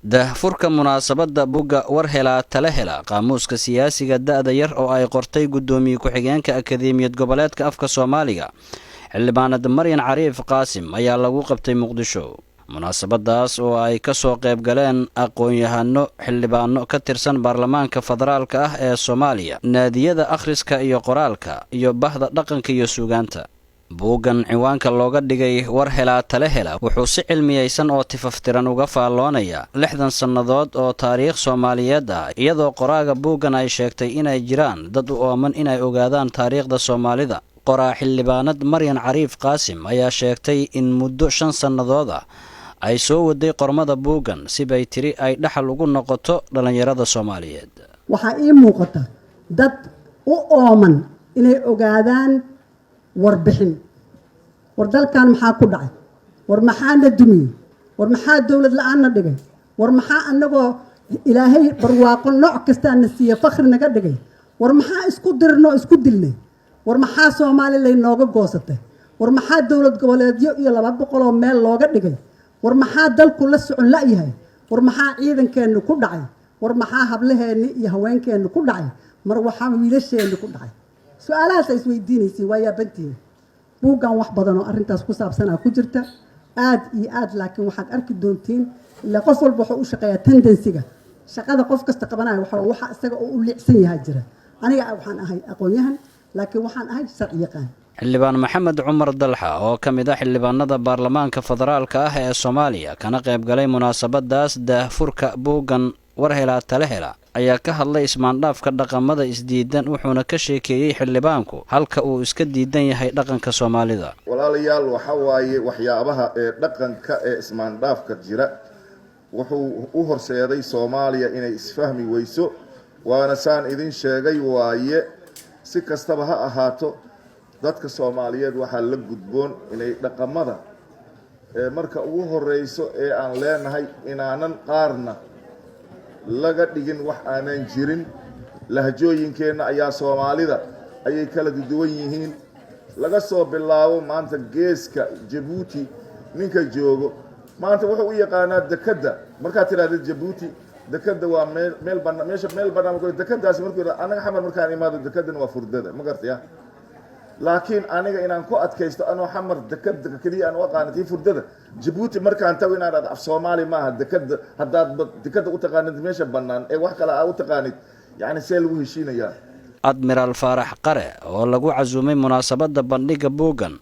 daahfurka munaasabadda buugga war helaa tala hela qaamuuska siyaasiga da'da yar oo ay qortay guddoomiye ku-xigeenka akadeemiyad goboleedka afka Soomaaliga xildhibaanad Maryan Cariif Qaasim ayaa lagu qabtay Muqdisho. munaasabadaas oo ay ka soo qayb galeen aqoon-yahano xildhibaano ka tirsan baarlamaanka federaalka ah ee Soomaaliya, naadiyada akhriska iyo qoraalka iyo bahda dhaqanka iyo suugaanta. buuggan ciwaanka looga dhigay war helaa tala hela wuxuu si cilmiyeysan oo tifaftiran uga faalloonaya 60 sannadood oo taariikh Soomaaliyeed ah, iyadoo qoraaga buuggan ay sheegtay inay jiraan dad u ooman inay ogaadaan taariikhda Soomaalida. qoraa xildhibaanad Maryan Cariif Qaasim ayaa sheegtay in muddo 5 sannadood ah ay soo waday qormada buuggan si bay tiri ay dhaxal ugu noqoto dhalinyarada Soomaaliyeed. waxaa ii muuqata dad u ooman inay ogaadaan warbixin war dalkan maxaa ku dhacay, war maxaa na dumiyey, war maxaa dawlad la'aan dhigay, war maxaa anagoo ilaahay barwaaqo nooc kasta na siiyo fakhri naga dhigay, war maxaa isku dirno isku dilnay, war maxaa Soomaaliland nooga goosatay, war maxaa dawlad goboleedyo iyo 200 oo meel looga dhigay, war maxaa dalku la socon la yahay, war maxaa ciidankeenu ku dhacay, war maxaa hablaheeni iyo haweenkeenu ku dhacay, mar waxaa wiilasheenu ku dhacay. su'aalahaas ay isweydiinaysay waa yaabantiin. buuggan wax badan oo arrintaas ku saabsan ku jirta aad iyo aad, laakiin waxaad arki doontiin ilaa qof walba wuxuu u shaqeeyaa tendensiga shaqada qof kasta qabanayo waxa isaga oo u liicsan yahay jira. aniga waxaan ahay aqoon-yahan, laakiin waxaan ahay sharci yaqaan. xildhibaan Maxamed Cumar Dalxa oo ka mid ah xildhibaanada baarlamaanka federaalka ah ee Soomaaliya kana qayb galay munaasabadaas daahfurka buuggan war helaa tala hela ayaa ka hadlay ismaandhaafka dhaqamada isdiidan, wuxuuna ka sheekeeyay xildhibaanku halka uu iska diidan yahay dhaqanka Soomaalida. walaalayaal waxa waaye waxyaabaha ee dhaqanka ee ismaandhaafka jira wuxuu u horseeday Soomaaliya inay isfahmi weyso, waana saan idin sheegay waaye. si kastaba ha ahaato dadka Soomaaliyeed waxaa la gudboon inay dhaqamada marka ugu horeyso ee aan leenahay inaanan qaarna laga dhigin wax aanan jirin. lahjooyinkeena ayaa Soomaalida ayay kala duwan yihiin. laga soo bilaabo maanta geeska Djibouti ninka joogo maanta wuxuu u yaqaanaa dekada. marka tiraahdo Djibouti dekada waa meel banaan ko dekadaas markuu anaga xamar markaan imaado dekadan waa furdada ma gartaya. laakiin aniga inaan ku adkaysto anoo xamar dekada kaliya aan u aqaanay furdada Djibouti markaan taw inaan af Soomaali maaha dekada hadaad dekada u taqaanid meesha banaan ee wax kale aad u taqaanid yani see lagu heshiinayaa. Admiral Faarax Qare oo lagu casuumay munaasabada bandhiga buuggan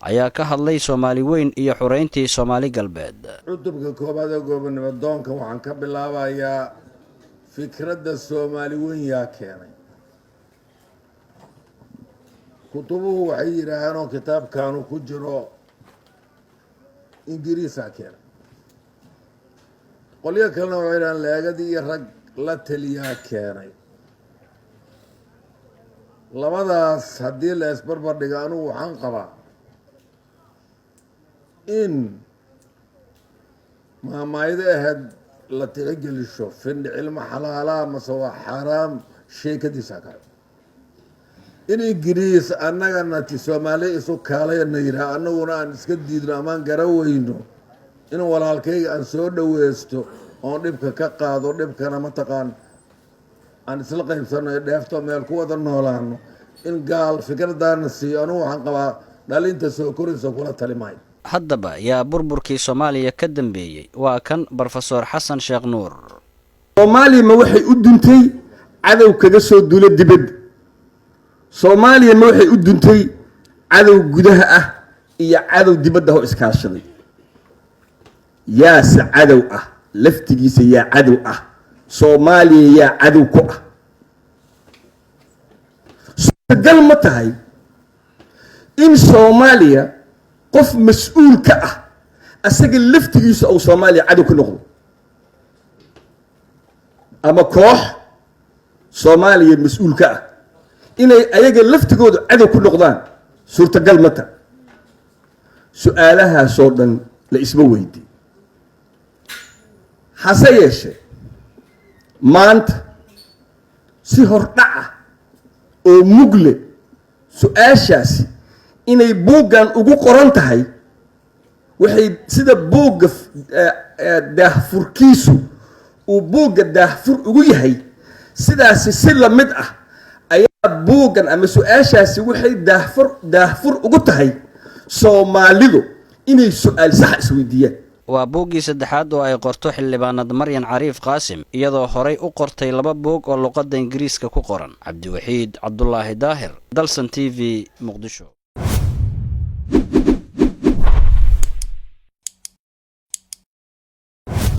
ayaa ka hadlay Soomaali weyn iyo xureyntii Soomaali galbeed. cutubka koobaad ee gobonimo doonka waxaan ka bilaabayaa fikradda Soomaali weyn yaa keenay. kutubuhu waxay yiraahdaan kitaabkaanu ku jiro Ingiriisa keenay. qolyo kalena waxay yiraahdaan leegadii iyo rag la taliyaa keenay. labadaas haddii la isbarbar dhigo anigu waxaan qabaa in maamaayada ahayd la tixgelisho findhi cilmo xalaalaha mase waa xaaraam sheekadiisa kale. in Ingiriis annagana Soomaali isu kaalayna yidhaah annaguna aan iska diidno amaan gara weyno in walaalkayga aan soo dhaweysto oon dhibka ka qaado dhibkana mataqaan aan isla qaybsano dheefto meel ku wada noolaano in gaal fikradaana siiyo anigu waxaan qabaa dhalinta soo koraysa kula talimaayo. haddaba yaa burburkii Soomaaliya ka dambeeyay waa kan Professor Xasan Sheekh Nuur. Soomaaliya ma waxay u duntay cadow kaga soo duula dibadda. Soomaaliya ma waxay u duntay cadow gudaha ah iyo cadow dibadda oo iskaashaday. yaas cadow ah laftigiisa yaa cadow ah. Soomaaliya yaa cadow ku ah. gal ma tahay in Soomaaliya qof mas'uul ka ah asaga laftigiisa oo Soomaaliya cadow ku noqdo ama koox Soomaaliya mas'uul ka ah inay ayaga laftigooda cadow ku noqdaan suurtagal ma tahay. su'aalahaas oo dhan la isma weydiin. hase yeeshee maanta si hordhac ah oo mugle su'aashaasi inay buuggan ugu qoran tahay waxay sida buugga daahfurkiisu uu buugga daahfur ugu yahay sidaasi si la mid ah ayaa buuggan ama su-aashaasi waxay daahfur ugu tahay Soomaalidu inay su'aal sax isweydiiyaan. waa buuggii saddexaad oo ay qorto xildhibaanad Maryan Cariif Qaasim iyadoo horey u qortay 2 buug oo luqadda Ingiriiska ku qoran. Cabdiwaxiid Cabdullaahi Daahir, Dalsan TV, Muqdisho.